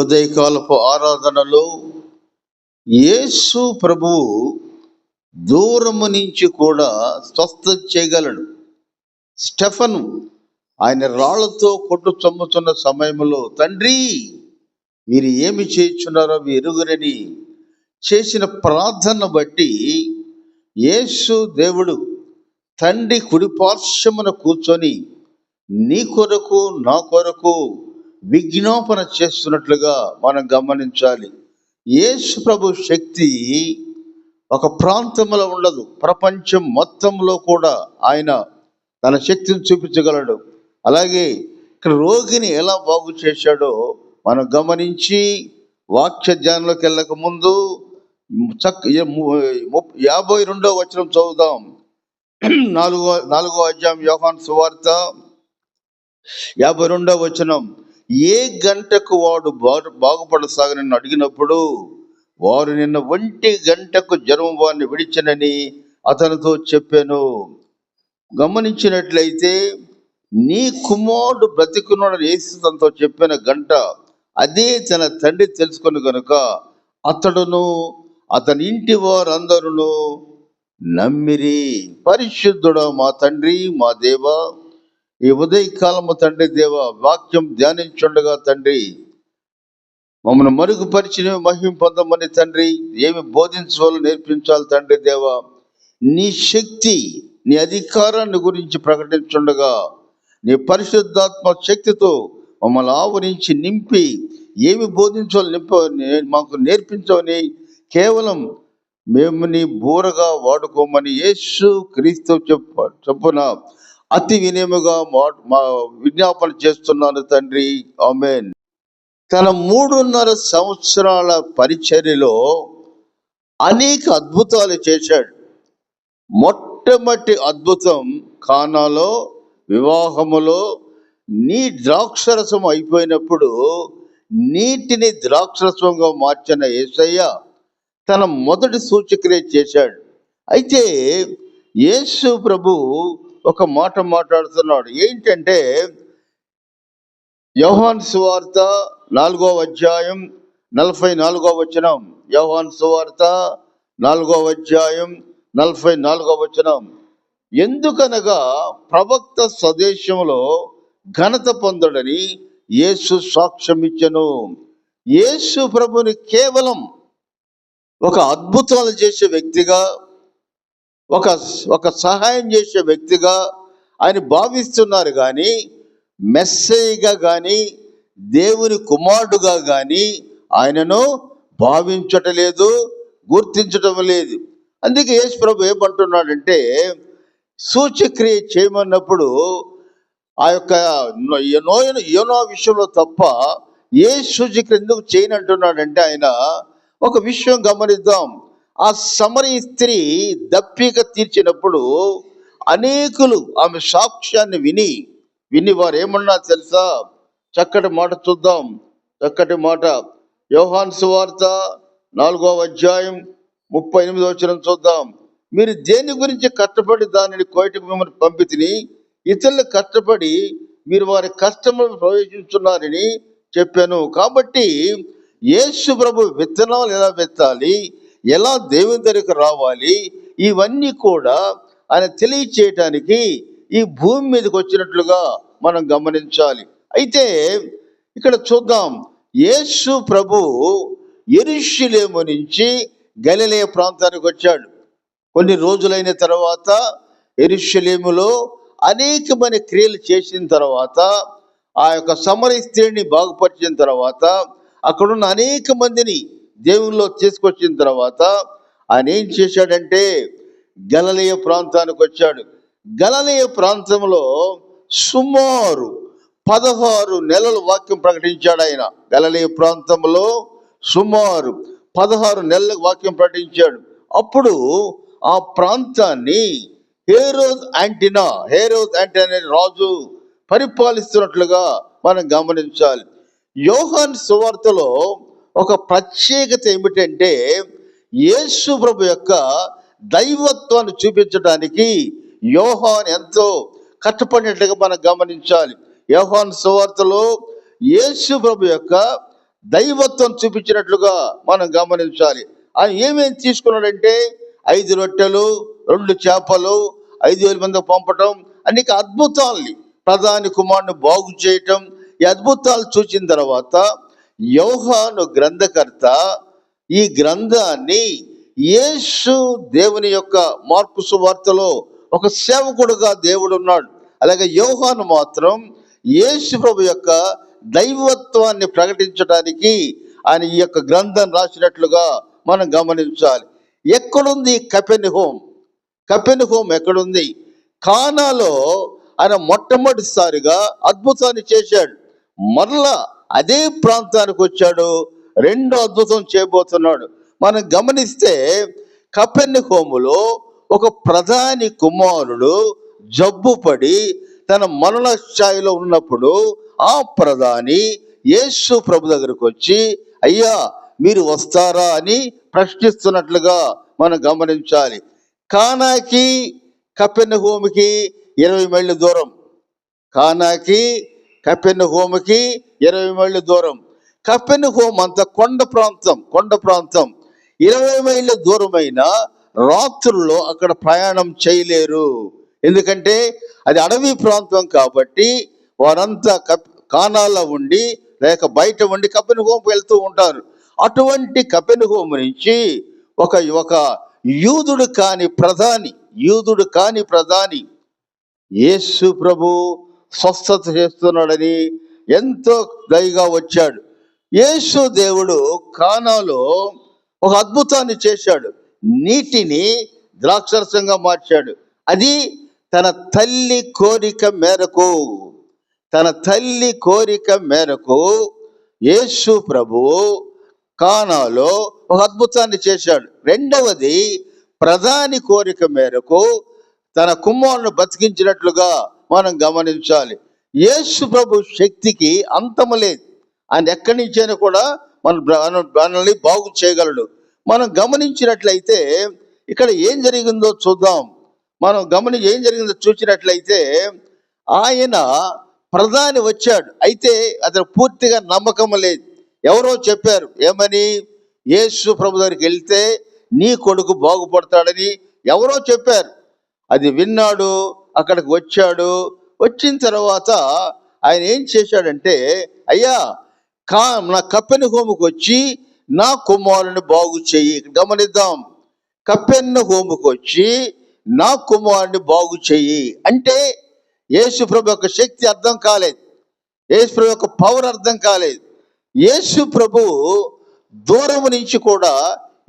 ఉదయకాలపు ఆరాధనలో యేసు ప్రభువు దూరము నుంచి కూడా స్వస్థత చేయగలడు. స్టెఫను ఆయన రాళ్లతో కొట్టు చమ్ముతున్న సమయంలో, తండ్రి మీరు ఏమి చేయుచున్నారో మీరు ఎరుగరని చేసిన ప్రార్థన బట్టి యేసు దేవుడు తండ్రి కుడిపార్శ్వమున కూర్చొని నీ కొరకు నా కొరకు విజ్ఞాపన చేస్తున్నట్లుగా మనం గమనించాలి. యేసు ప్రభు శక్తి ఒక ప్రాంతంలో ఉండదు, ప్రపంచం మొత్తంలో కూడా ఆయన తన శక్తిని చూపించగలడు. అలాగే ఇక్కడ రోగిని ఎలా బాగు చేశాడో మనం గమనించి వాక్య ధ్యానంలోకి వెళ్ళక ముందు 52వ వచనం చదువుదాం. 4వ అధ్యాయం యోహాను సువార్త 52వ వచనం. ఏ గంటకు వాడు బాగుపడసాగనని అడిగినప్పుడు వారు నిన్న 1 గంటకు జ్వరం వారిని విడిచనని అతనితో చెప్పాను. గమనించినట్లయితే నీ కుమారుడు బ్రతికున్నాడని యేసు తనతో చెప్పిన గంట అదే తన తండ్రి తెలుసుకుని కనుక అతడును అతని ఇంటి వారందరూ నమ్మిరి. పరిశుద్ధుడా మా తండ్రి మా దేవ, ఈ ఉదయకాలము తండ్రి దేవ వాక్యం ధ్యానించుండగా తండ్రి మమ్మల్ని మరుగుపరిచిన మహిమ పొందమని తండ్రి, ఏమి బోధించాలో నేర్పించాలి తండ్రి దేవ. నీ శక్తి నీ అధికారాన్ని గురించి ప్రకటించుండగా నీ పరిశుద్ధాత్మ శక్తితో మమ్మల్ని ఆవరించి నింపి ఏమి బోధించాలో మాకు నేర్పించవని కేవలం మేము నీ బూరగా వాడుకోమని యేసు క్రీస్తు చెప్పున అతి వినయముగా మా విజ్ఞాపన చేస్తున్నాను తండ్రి, ఆమేన్. తన 3.5 సంవత్సరాల పరిచర్యలో అనేక అద్భుతాలు చేశాడు. మొట్టమొదటి అద్భుతం కానాలో వివాహములో నీ ద్రాక్షరసం అయిపోయినప్పుడు నీటిని ద్రాక్షరసంగా మార్చిన యేసయ్య తన మొదటి సూచక్రియ చేశాడు. అయితే యేసు ప్రభు ఒక మాట మాట్లాడుతున్నాడు. ఏంటంటే యోహాను సువార్త 4వ అధ్యాయం 44వ వచనం. యోహాను సువార్త 4వ అధ్యాయం 44వ వచనం. ఎందుకనగా ప్రవక్త స్వదేశంలో ఘనత పొందడని యేసు సాక్ష్యం ఇచ్చెను. యేసు ప్రభుని కేవలం ఒక అద్భుతాలు చేసే వ్యక్తిగా, ఒక సహాయం చేసే వ్యక్తిగా ఆయన భావిస్తున్నారు, కానీ మెస్సయ్యగా కానీ దేవుని కుమారుడుగా కానీ ఆయనను భావించటలేదు, గుర్తించటం లేదు. అందుకే యేసు ప్రభు ఏమంటున్నాడంటే, సూచక్రియ చేయమన్నప్పుడు ఆ యొక్క యోనా విషయంలో తప్ప ఏ సూచక్రియ ఎందుకు చేయనంటున్నాడంటే, ఆయన ఒక విషయం గమనిద్దాం. ఆ సమరయ స్త్రీ దప్పిక తీర్చినప్పుడు అనేకులు ఆమె సాక్ష్యాన్ని విని వారు ఏమన్నా తెలుసా? చక్కటి మాట చూద్దాం, చక్కటి మాట. యోహాను సువార్త 4వ అధ్యాయం 38వ వచనం చూద్దాం. మీరు దేని గురించి కష్టపడి దానిని కోయటకు మిమ్మల్ని పంపితిని, ఇతరులు కష్టపడి మీరు వారి కష్టములను ప్రవేశించున్నారని చెప్పాను. కాబట్టి యేసు ప్రభు విత్తనాలు ఎలా విత్తాలి, ఎలా దేవుని దగ్గరికి రావాలి, ఇవన్నీ కూడా ఆయన తెలియచేయటానికి ఈ భూమి మీదకి వచ్చినట్లుగా మనం గమనించాలి. అయితే ఇక్కడ చూద్దాం, యేసు ప్రభు యెరూషలేము నుంచి గలిలయ ప్రాంతానికి వచ్చాడు. కొన్ని రోజులైన తర్వాత యెరూషలేములో అనేకమైన క్రియలు చేసిన తర్వాత, ఆ యొక్క సమరయ స్త్రీని బాగుపరిచిన తర్వాత, అక్కడున్న అనేక మందిని దేవునిలో తీసుకొచ్చిన తర్వాత ఆయన ఏం చేశాడంటే గలిలయ ప్రాంతానికి వచ్చాడు. గలిలయ ప్రాంతంలో సుమారు 16 నెలలు వాక్యం ప్రకటించాడు ఆయన. గలిలయ ప్రాంతంలో సుమారు 16 నెలల వాక్యం ప్రకటించాడు. అప్పుడు ఆ ప్రాంతాన్ని హేరోద్ యాంటినా అనే రాజు పరిపాలిస్తున్నట్లుగా మనం గమనించాలి. యోహాను సువార్తలో ఒక ప్రత్యేకత ఏమిటంటే, యేసు ప్రభు యొక్క దైవత్వాన్ని చూపించడానికి యోహాను ఎంతో కష్టపడినట్లుగా మనం గమనించాలి. యోహాను సువార్తలో యేసు ప్రభు యొక్క దైవత్వం చూపించినట్లుగా మనం గమనించాలి. ఆయన ఏమేమి తీసుకున్నాడంటే 5 రొట్టెలు 2 చేపలు 5,000 మంది పంపటం, అనేక అద్భుతాల్ని, ప్రధాని కుమారుని బాగు చేయటం, ఈ అద్భుతాలు చూసిన తర్వాత యోహాను గ్రంథకర్త ఈ గ్రంథాన్ని యేసు దేవుని యొక్క మార్కు సువార్తలో ఒక సేవకుడుగా దేవుడు ఉన్నాడు. అలాగే యోహాను మాత్రం యేసు ప్రభు యొక్క దైవత్వాన్ని ప్రకటించడానికి ఆయన ఈ యొక్క గ్రంథం రాసినట్లుగా మనం గమనించాలి. ఎక్కడుంది కపెర్నహూము? కపెర్నహూము ఎక్కడుంది? కానాలో ఆయన మొట్టమొదటిసారిగా అద్భుతాన్ని చేశాడు. మరలా అదే ప్రాంతానికి వచ్చాడు, రెండో అద్భుతం చేయబోతున్నాడు. మనం గమనిస్తే కపెర్నహూములో ఒక ప్రధాని కుమారుడు జబ్బుపడి తన మరణ స్థాయిలో ఉన్నప్పుడు ఆ ప్రధాని యేసు ప్రభు దగ్గరకు వచ్చి, అయ్యా మీరు వస్తారా అని ప్రశ్నిస్తున్నట్లుగా మనం గమనించాలి. కానాకి కపెర్నహూముకి 20 మైళ్ళ దూరం. కానాకి కపెర్నహూముకి 20 మైళ్ళ దూరం. కపెర్నహూము అంత కొండ ప్రాంతం 20 మైళ్ళ దూరమైన రాత్రుల్లో అక్కడ ప్రయాణం చేయలేరు. ఎందుకంటే అది అడవి ప్రాంతం కాబట్టి వారంతా కానాల్లో ఉండి లేక బయట ఉండి కపెర్నహూము వెళ్తూ ఉంటారు. అటువంటి కపెర్నహూము నుంచి ఒక యూదుడు కాని ప్రధాని యేసు ప్రభు స్వస్థత చేస్తున్నాడని ఎంతో దయగా వచ్చాడు. యేసు దేవుడు కానాలో ఒక అద్భుతాన్ని చేశాడు. నీటిని ద్రాక్షరసంగా మార్చాడు. అది తన తల్లి కోరిక మేరకు యేసు ప్రభువు కానాలో ఒక అద్భుతాన్ని చేశాడు. రెండవది ప్రధాని కోరిక మేరకు తన కుమారుని బతికించినట్లుగా మనం గమనించాలి. యేసు ప్రభు శక్తికి అంతము లేదు. ఆయన ఎక్కడి నుంచైనా కూడా మనల్ని బాగు చేయగలడు. మనం గమనించినట్లయితే ఇక్కడ ఏం జరిగిందో చూద్దాం. ఏం జరిగిందో చూసినట్లయితే ఆయన ప్రధాని వచ్చాడు, అయితే అతను పూర్తిగా నమ్మకం లేదు. ఎవరో చెప్పారు, ఏమని? యేసు ప్రభు దగ్గరికి వెళ్తే నీ కొడుకు బాగుపడతాడని ఎవరో చెప్పారు. అది విన్నాడు, అక్కడికి వచ్చాడు. వచ్చిన తర్వాత ఆయన ఏం చేశాడంటే, అయ్యా నా కపెర్నహూముకు వచ్చి నా కుమారుని బాగు చెయ్యి. గమనిద్దాం, కపెర్నహూముకు వచ్చి నా కుమారుని బాగు చెయ్యి అంటే యేసు ప్రభు యొక్క శక్తి అర్థం కాలేదు, యేసు ప్రభు యొక్క పవర్ అర్థం కాలేదు. యేసు ప్రభు దూరం నుంచి కూడా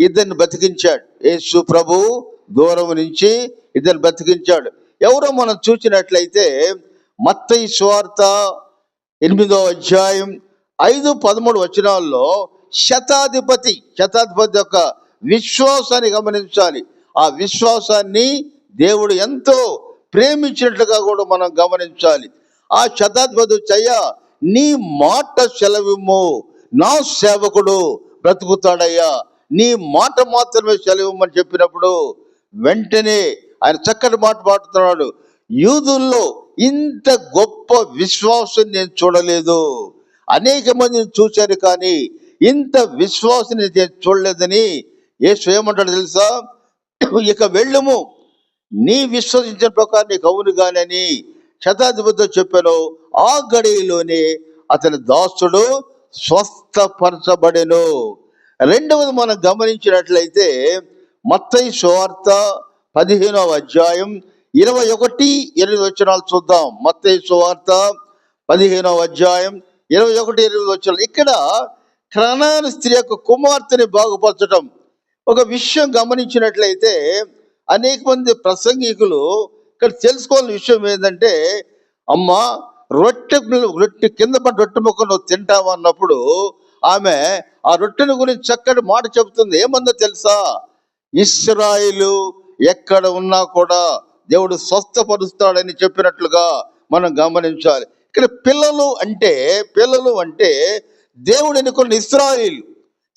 ఇద్దరిని బతికించాడు. యేసు ప్రభు దూరం నుంచి ఇద్దరిని బతికించాడు. ఎవరో మనం చూసినట్లయితే మత్తయి సువార్త 8వ అధ్యాయం 5-13 వచనాల్లో శతాధిపతి యొక్క విశ్వాసాన్ని గమనించాలి. ఆ విశ్వాసాన్ని దేవుడు ఎంతో ప్రేమించినట్లుగా కూడా మనం గమనించాలి. ఆ శతాధిపతి అయ్యా నీ మాట సెలవిమ్ము, నా సేవకుడు బ్రతుకుతాడయ్యా, నీ మాట మాత్రమే సెలవిమ్మని చెప్పినప్పుడు వెంటనే ఆయన చక్కటి మాట మాట్లాడుతున్నాడు. యూదుల్లో ఇంత గొప్ప విశ్వాసం నేను చూడలేదు. అనేక మందిని చూశాను కానీ ఇంత విశ్వాసం నేను చూడలేదని యేసు ఏమంటాడు తెలుసా? ఇక వెళ్ళుము, నీ విశ్వసించిన ప్రకారం నీకు అవును గాని శతాధిపతితో చెప్పాను. ఆ గడియలోనే అతని దాసుడు స్వస్థపరచబడెను. రెండవది మనం గమనించినట్లయితే మత్తయి సువార్త 15వ అధ్యాయం 21-20 వచనాలు చూద్దాం. మత్తయి సువార్త 15వ అధ్యాయం 21-20 వచనాలు. ఇక్కడ కనాను స్త్రీ యొక్క కుమార్తెని బాగుపరచడం. ఒక విషయం గమనించినట్లయితే అనేక మంది ప్రసంగికులు ఇక్కడ తెలుసుకోవాల్సిన విషయం ఏంటంటే, అమ్మ రొట్టె కింద పడి రొట్టె ముక్క నువ్వు తింటావా అన్నప్పుడు ఆమె ఆ రొట్టెను గురించి చక్కటి మాట చెబుతుంది. ఏమందో తెలుసా? ఇశ్రాయేలు ఎక్కడ ఉన్నా కూడా దేవుడు స్వస్థపరుస్తాడని చెప్పినట్లుగా మనం గమనించాలి. ఇక్కడ పిల్లలు అంటే దేవుడు ఎన్నుకున్న ఇశ్రాయేలు.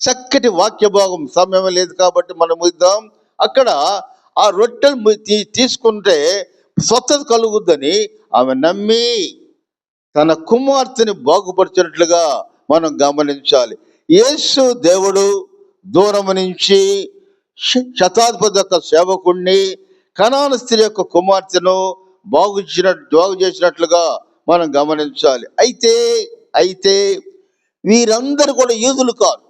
చక్కటి వాక్య భాగం, సమయం లేదు కాబట్టి మనం ఇద్దాం. అక్కడ ఆ రొట్టెలు తీసుకుంటే స్వస్థత కలుగుద్దని ఆమె నమ్మి తన కుమార్తెని బాగుపరిచినట్లుగా మనం గమనించాలి. యేసు దేవుడు దూరం నుంచి శతాధిపతి యొక్క సేవకుణ్ణి, కనాను స్త్రీ యొక్క కుమార్తెను బాగు చేసినట్లుగా మనం గమనించాలి. అయితే వీరందరూ కూడా యూదులు కాదు,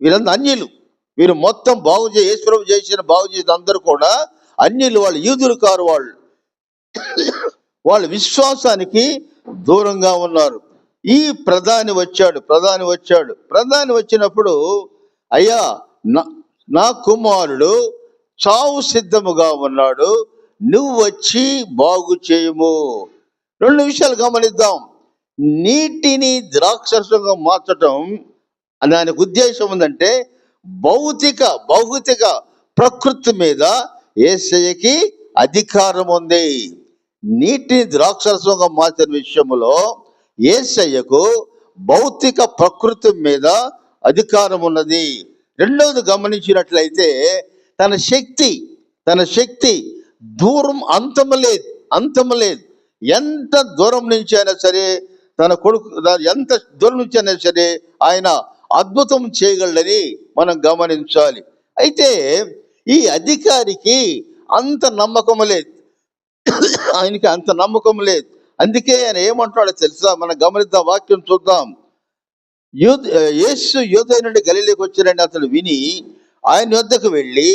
వీరందరూ అన్యులు. వీరు మొత్తం యేసుప్రభు బాగు చేసిన అందరూ కూడా అన్యులు, వాళ్ళు యూదులు కారు. వాళ్ళ విశ్వాసానికి దూరంగా ఉన్నారు. ఈ ప్రధాని వచ్చినప్పుడు, అయ్యా నా కుమారుడు చావు సిద్ధముగా ఉన్నాడు, నువ్వు వచ్చి బాగు చేయము. రెండు విషయాలు గమనిద్దాం. నీటిని ద్రాక్షరసంగా మార్చడం దానికి ఉద్దేశం ఉందంటే భౌతిక ప్రకృతి మీద యేసయ్యకి అధికారం ఉంది. నీటిని ద్రాక్షరసంగా మార్చిన విషయంలో యేసయ్యకు భౌతిక ప్రకృతి మీద అధికారం ఉన్నది. రెండవది గమనించినట్లయితే తన శక్తి దూరం అంతము లేదు. ఎంత దూరం నుంచి అయినా సరే, తన కొడుకు ఎంత దూరం నుంచి అయినా సరే ఆయన అద్భుతం చేయగలడని మనం గమనించాలి. అయితే ఈ అధికారికి అంత నమ్మకం లేదు, ఆయనకి అంత నమ్మకం లేదు. అందుకే ఆయన ఏమంటాడో తెలుసా? మనం గమనిద్దాం, వాక్యం చూద్దాం. యేసు యూదయ నుండి గలిలయకు వచ్చారని అతడు విని ఆయన వద్దకు వెళ్ళి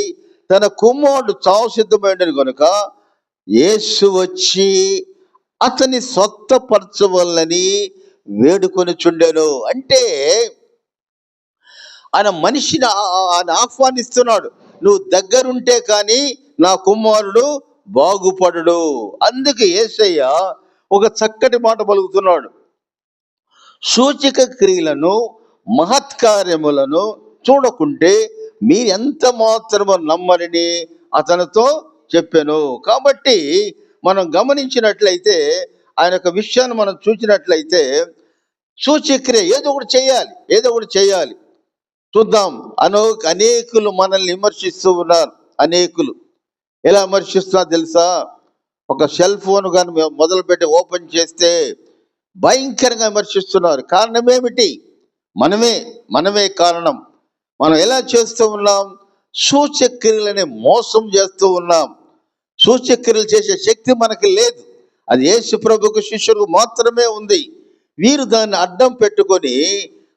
తన కుమారుడు చావు సిద్ధమైనని కనుక యేసు వచ్చి అతని స్వస్థపరచవలని వేడుకొని చుండెను. అంటే ఆయన మనిషిని ఆయన ఆహ్వానిస్తున్నాడు, నువ్వు దగ్గరుంటే కానీ నా కుమారుడు బాగుపడడు. అందుకు యేసయ్య ఒక చక్కటి మాట పలుకుతున్నాడు. సూచక క్రియలను మహత్కార్యములను చూడకుంటే మీరెంత మాత్రమో నమ్మరని అతనితో చెప్పాను. కాబట్టి మనం గమనించినట్లయితే, ఆయన యొక్క విషయాన్ని మనం చూసినట్లయితే, సూచక్రియ ఏదో ఒకటి చేయాలి. చూద్దాం. అనేకులు మనల్ని విమర్శిస్తూ ఉన్నారు. అనేకులు ఎలా విమర్శిస్తున్నారు తెలుసా? ఒక సెల్ ఫోన్ కానీ మొదలుపెట్టి ఓపెన్ చేస్తే భయంకరంగా విమర్శిస్తున్నారు. కారణం ఏమిటి? మనమే కారణం. మనం ఎలా చేస్తూ ఉన్నాం? సూచక్రియలని మోసం చేస్తూ ఉన్నాం. సూచక్రియలు చేసే శక్తి మనకి లేదు, అది యేసు ప్రభువుకు శిష్యులకు మాత్రమే ఉంది. వీరు దాన్ని అడ్డం పెట్టుకొని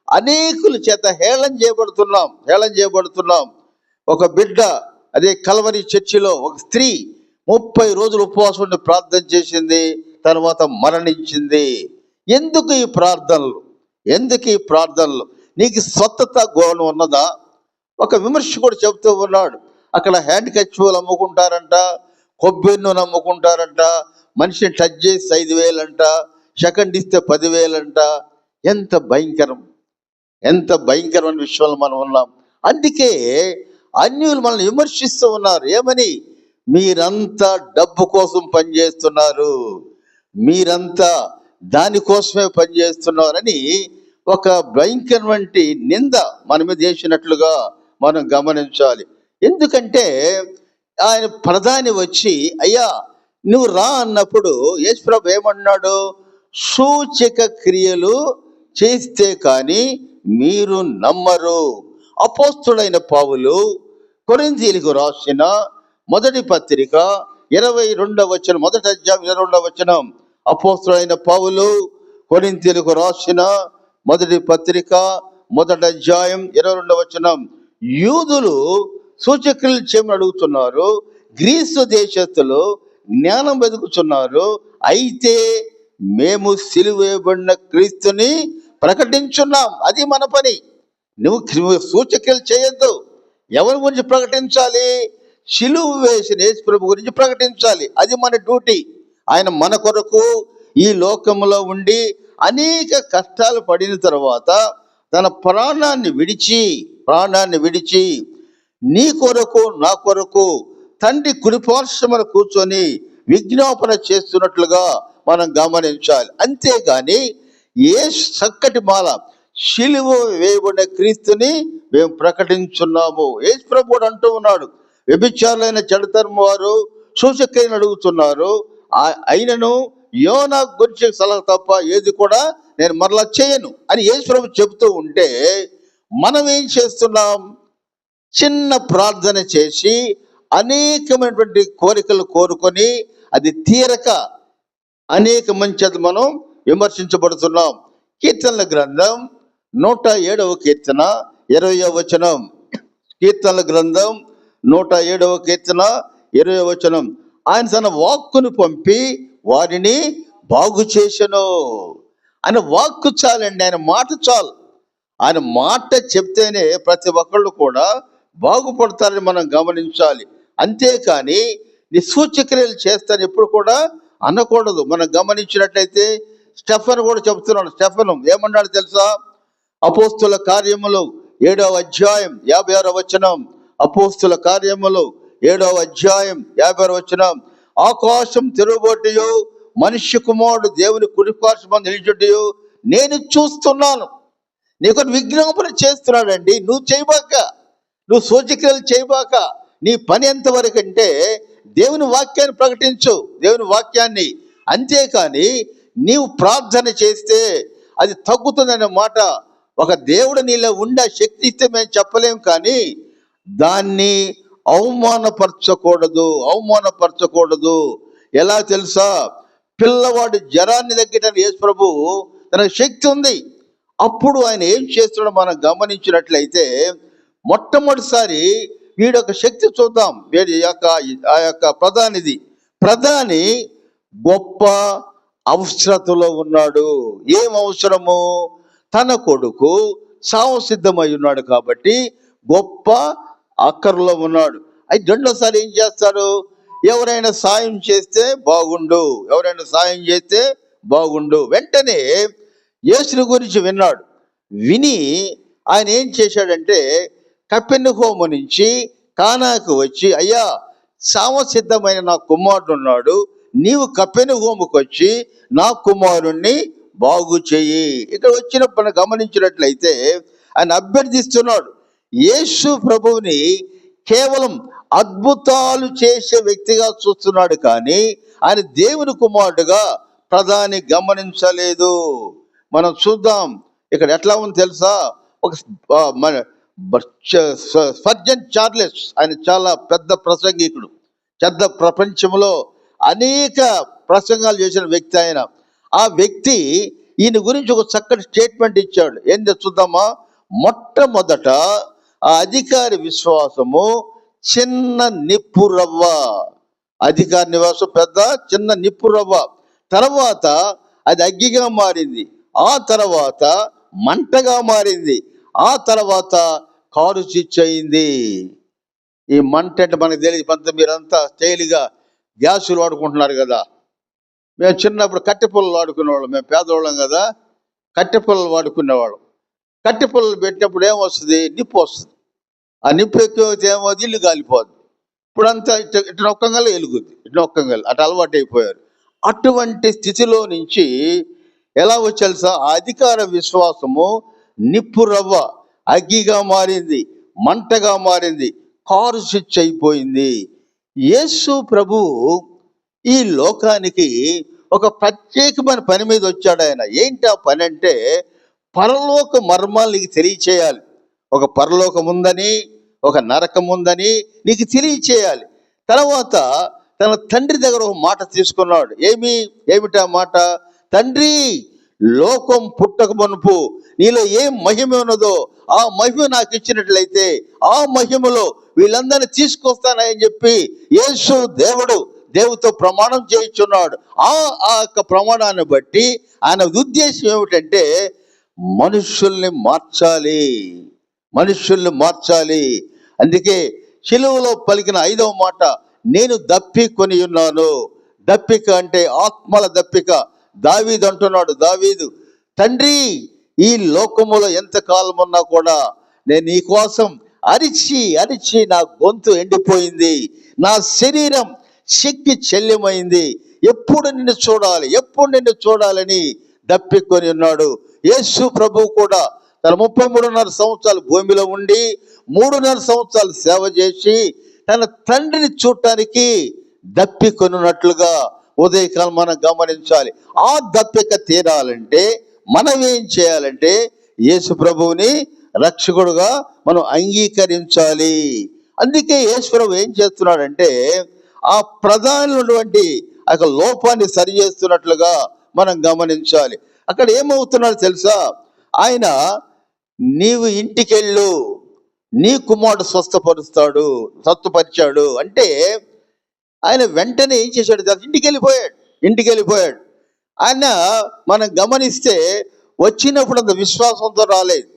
అనేకుల చేత హేళన చేయబడుతున్నాం. ఒక బిడ్డ, అదే కల్వరి చర్చిలో ఒక స్త్రీ 30 రోజులు ఉపవాసం ఉండి ప్రార్థన చేసింది, తర్వాత మరణించింది. ఎందుకు ఈ ప్రార్థనలు? నీకు స్వస్థత గోళం ఉన్నదా? ఒక విమర్శకుడు చెబుతూ ఉన్నాడు, అక్కడ హ్యాండ్ కర్చీఫ్లు అమ్ముకుంటారంట, కొబ్బరి నూనె అమ్ముకుంటారంట, మనిషిని టచ్ చేసి 5,000 అంట, సెకండ్ ఇస్తే 10,000 అంట. ఎంత భయంకరమైన విషయంలో మనం ఉన్నాం. అందుకే అన్యులు మనల్ని విమర్శిస్తూ ఉన్నారు. ఏమని? మీరంతా డబ్బు కోసం పనిచేస్తున్నారు, మీరంతా దానికోసమే పనిచేస్తున్నారని ఒక భయంకరమైన నింద మన మీద చేసినట్లుగా మనం గమనించాలి. ఎందుకంటే ఆయన ప్రధాని వచ్చి, అయ్యా నువ్వు రా అన్నప్పుడు యేసుప్రభు ఏమన్నాడు? సూచక క్రియలు చేస్తే కానీ మీరు నమ్మరు. అపోస్తుడైన పౌలు కొరింథీయులకు రాసిన మొదటి పత్రిక 22వ వచనం, మొదటి అధ్యాయం 22వ వచనం. అపోస్తుడైన పౌలు కొరింథీయులకు రాసిన మొదటి పత్రిక మొదటి అధ్యాయం 22వ వచనం. యూదులు సూచక్రియలు చేయమని అడుగుతున్నారు, గ్రీసు దేశస్తులు జ్ఞానం వెతుకుతున్నారు. అయితే మేము సిలువ వేయబడిన క్రీస్తుని ప్రకటించున్నాం. అది మన పని. నువ్వు సూచక్రియలు చేయొద్దు. ఎవరి గురించి ప్రకటించాలి? సిలువ వేసిన యేసు ప్రభు గురించి ప్రకటించాలి. అది మన డ్యూటీ. ఆయన మన కొరకు ఈ లోకంలో ఉండి అనేక కష్టాలు పడిన తర్వాత తన ప్రాణాన్ని విడిచి నీ కొరకు నా కొరకు తండ్రి కుడిపార్శ్వమున కూర్చొని విజ్ఞాపన చేస్తున్నట్లుగా మనం గమనించాలి. అంతేగాని ఏ చక్కటి మాల సిలువ వేయబడిన క్రీస్తుని మేము ప్రకటించున్నాము. యేసు ప్రభువు అంటూ ఉన్నాడు, వ్యభిచారులైన చెడుతరం వారు సూచక్రియలను అడుగుతున్నారు, అయినను యోనా గురించి సలహా తప్ప ఏది కూడా నేను మరలా చేయను అని యేసు ప్రభు చెబుతూ ఉంటే మనం ఏం చేస్తున్నాం? చిన్న ప్రార్థన చేసి అనేకమైనటువంటి కోరికలు కోరుకొని అది తీరక అనేక మంది చేత మనం విమర్శించబడుతున్నాం. కీర్తనల గ్రంథం 107వ కీర్తన 20వ వచనం. కీర్తనల గ్రంథం 107వ కీర్తన 20వ వచనం. ఆయన తన వాక్కును పంపి వారిని బాగు చేసెను. ఆయన వాక్కు చాలండి, ఆయన మాట చాలు. ఆయన మాట చెప్తేనే ప్రతి ఒక్కళ్ళు కూడా బాగుపడతారని మనం గమనించాలి. అంతేకాని నీ సూచక్రియలు చేస్తాను ఎప్పుడు కూడా అనకూడదు. మనం గమనించినట్లయితే స్టెఫెను కూడా చెప్తున్నాడు. స్టెఫెను ఏమన్నాడు తెలుసా? అపోస్తుల కార్యములు 7వ అధ్యాయం 56వ వచనం. అపోస్తుల కార్యములు 7వ అధ్యాయం 56వ వచనం. ఆకాశం తెరువబోటియు మనుష్య కుమారుడు దేవుని కుడిపార్శ్వమందు నిలుచుటయు నేను చూస్తున్నాను. నీకు విజ్ఞాపన చేస్తున్నాడండి. నువ్వు చేయబాక, నువ్వు సూచక్రియలు చేయబాక. నీ పని ఎంతవరకు అంటే దేవుని వాక్యాన్ని ప్రకటించు, దేవుని వాక్యాన్ని. అంతేకాని నీవు ప్రార్థన చేస్తే అది తగ్గుతుందనే మాట. ఒక దేవుడు నీలో ఉండే శక్తి ఇస్తే మేము చెప్పలేం, కానీ దాన్ని అవమానపరచకూడదు. ఎలా తెలుసా? పిల్లవాడు జ్వరాన్ని తగ్గడానికి యేసు ప్రభు తనకు శక్తి ఉంది. అప్పుడు ఆయన ఏం చేస్తున్నాడో మనం గమనించినట్లయితే మొట్టమొదటిసారి వీడొక శక్తి చూద్దాం. వీడి ఆ యొక్క ప్రధాని గొప్ప అవసరతలో ఉన్నాడు. ఏం అవసరము? తన కొడుకు సావు సిద్ధమై ఉన్నాడు కాబట్టి గొప్ప అక్కర్లో ఉన్నాడు. అయితే రెండోసారి ఏం చేస్తాడు? ఎవరైనా సాయం చేస్తే బాగుండు. వెంటనే యేసుని గురించి విన్నాడు. విని ఆయన ఏం చేశాడంటే కపెర్నహూము నుంచి కానాకు వచ్చి, అయ్యా సామసిద్ధమైన నా కుమారుడు ఉన్నాడు, నీవు కపెర్నహూముకు వచ్చి నా కుమారుణ్ణి బాగు చెయ్యి. ఇక్కడ వచ్చినప్పుడు గమనించినట్లయితే ఆయన అభ్యర్థిస్తున్నాడు. యేసు ప్రభువుని కేవలం అద్భుతాలు చేసే వ్యక్తిగా చూస్తున్నాడు, కానీ ఆయన దేవుని కుమారుడుగా ప్రధాని గమనించలేదు. మనం చూద్దాం ఇక్కడ ఎట్లా ఉంది తెలుసా? ఒక సర్జన్ చార్లెస్, ఆయన చాలా పెద్ద ప్రసంగికుడు, ప్రపంచంలో అనేక ప్రసంగాలు చేసిన వ్యక్తి ఆయన. ఆ వ్యక్తి ఈయన గురించి ఒక చక్కటి స్టేట్మెంట్ ఇచ్చాడు. ఏందో చూద్దామా? మొట్టమొదట ఆ అధికారి విశ్వాసము చిన్న నిప్పు రవ్వ. అధికారి నివాసం చిన్న నిప్పు రవ్వ. తర్వాత అది అగ్గిగా మారింది, ఆ తర్వాత మంటగా మారింది, ఆ తర్వాత కారు చిచ్చయింది. ఈ మంట అంటే మనకు తెలియదు. మీరంతా స్టైల్గా గ్యాసులు వాడుకుంటున్నారు కదా. మేము చిన్నప్పుడు కట్టె పుల్లలు వాడుకునేవాళ్ళం. మేము పేదవాళ్ళం కదా, కట్టె పుల్లలు వాడుకునేవాళ్ళం. కట్టె పుల్లలు పెట్టినప్పుడు ఏమొస్తుంది? నిప్పు వస్తుంది. ఆ నిప్పు ఎక్కువ ఏమవుతుంది? ఇల్లు కాలిపోద్ది. ఇప్పుడంతా ఇటు నొక్కంగా వెలుగుద్ది, అటు అలవాటు అయిపోయారు. అటువంటి స్థితిలో నుంచి ఎలా వచ్చేసా? ఆ అధికార విశ్వాసము నిప్పు రవ్వ అగ్గిగా మారింది, మంటగా మారింది, కారు స్విచ్ అయిపోయింది. యేసు ప్రభు ఈ లోకానికి ఒక ప్రత్యేకమైన పని మీద వచ్చాడు. ఆయన ఏంటి ఆ పని అంటే పరలోక మర్మాలు నీకు తెలియచేయాలి. ఒక పరలోకం ఉందని, ఒక నరకం ఉందని నీకు తెలియచేయాలి. తర్వాత తన తండ్రి దగ్గర ఒక మాట తీసుకున్నాడు. ఏమిటా మాట? తండ్రి, లోకం పుట్టక మునుపు నీలో ఏం మహిమ ఉన్నదో ఆ మహిమ నాకు ఇచ్చినట్లయితే ఆ మహిమలో వీళ్ళందరినీ తీసుకొస్తానని చెప్పి యేసు దేవుడితో ప్రమాణం చేయించున్నాడు. ఆ యొక్క ప్రమాణాన్ని బట్టి ఆయన ఉద్దేశం ఏమిటంటే మనుషుల్ని మార్చాలి. అందుకే శిలువలో పలికిన 5వ మాట, నేను దప్పికొని ఉన్నాను. దప్పిక అంటే ఆత్మల దప్పిక. దావీదు అంటున్నాడు, తండ్రి, ఈ లోకములో ఎంతకాలం ఉన్నా కూడా నేను నీ కోసం అరిచి నా గొంతు ఎండిపోయింది, నా శరీరం శక్తి చెల్యమైంది. ఎప్పుడు నిన్ను చూడాలని దప్పికొని ఉన్నాడు. యేసు ప్రభు కూడా తన 33.5 సంవత్సరాలు భూమిలో ఉండి 3.5 సంవత్సరాలు సేవ చేసి తన తండ్రిని చూడటానికి దప్పికొనున్నట్లుగా ఉదయకాలం మనం గమనించాలి. ఆ దప్పిక తీరాలంటే మనం ఏం చేయాలంటే యేసు ప్రభువుని రక్షకుడుగా మనం అంగీకరించాలి. అందుకే యేసు ప్రభు ఏం చేస్తున్నాడంటే ఆ ప్రధానమైనటువంటి ఆ యొక్క లోపాన్ని సరి చేస్తున్నట్లుగా మనం గమనించాలి. అక్కడ ఏమవుతున్నాడు తెలుసా? ఆయన నీవు ఇంటికెళ్ళు, నీ కుమారుడు స్వస్థపరిచాడు అంటే ఆయన వెంటనే ఏం చేశాడు తెలుసా? ఇంటికి వెళ్ళిపోయాడు. ఆయన మనం గమనిస్తే వచ్చినప్పుడు అంత విశ్వాసంతో రాలేదు.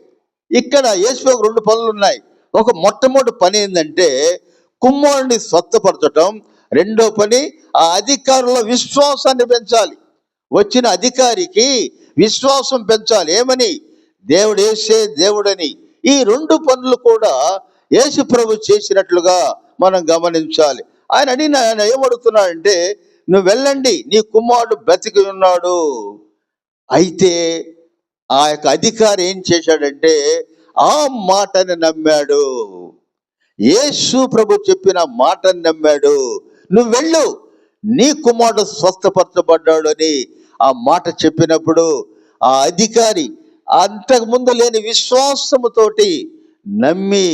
ఇక్కడ యేసుప్రభుకు 2 పనులు ఉన్నాయి. ఒక మొట్టమొదటి పని ఏంటంటే కుమారుడిని స్వస్థపరచటం. రెండో పని ఆ అధికారుల విశ్వాసాన్ని పెంచాలి. వచ్చిన అధికారికి విశ్వాసం పెంచాలి. ఏమని? దేవుడు యేసే దేవుడని. ఈ 2 పనులు కూడా యేసు ప్రభు చేసినట్లుగా మనం గమనించాలి. ఆయన ఏమడుగుతున్నాడంటే నువ్వు వెళ్ళండి, నీ కుమారుడు బ్రతికి ఉన్నాడు. అయితే ఆ యొక్క అధికారి ఏం చేశాడంటే ఆ మాటని నమ్మాడు. యేసు ప్రభు చెప్పిన మాటని నమ్మాడు. నువ్వు వెళ్ళు, నీ కుమారుడు స్వస్థపరచబడ్డాడు అని ఆ మాట చెప్పినప్పుడు ఆ అధికారి అంతకుముందు లేని విశ్వాసముతోటి నమ్మి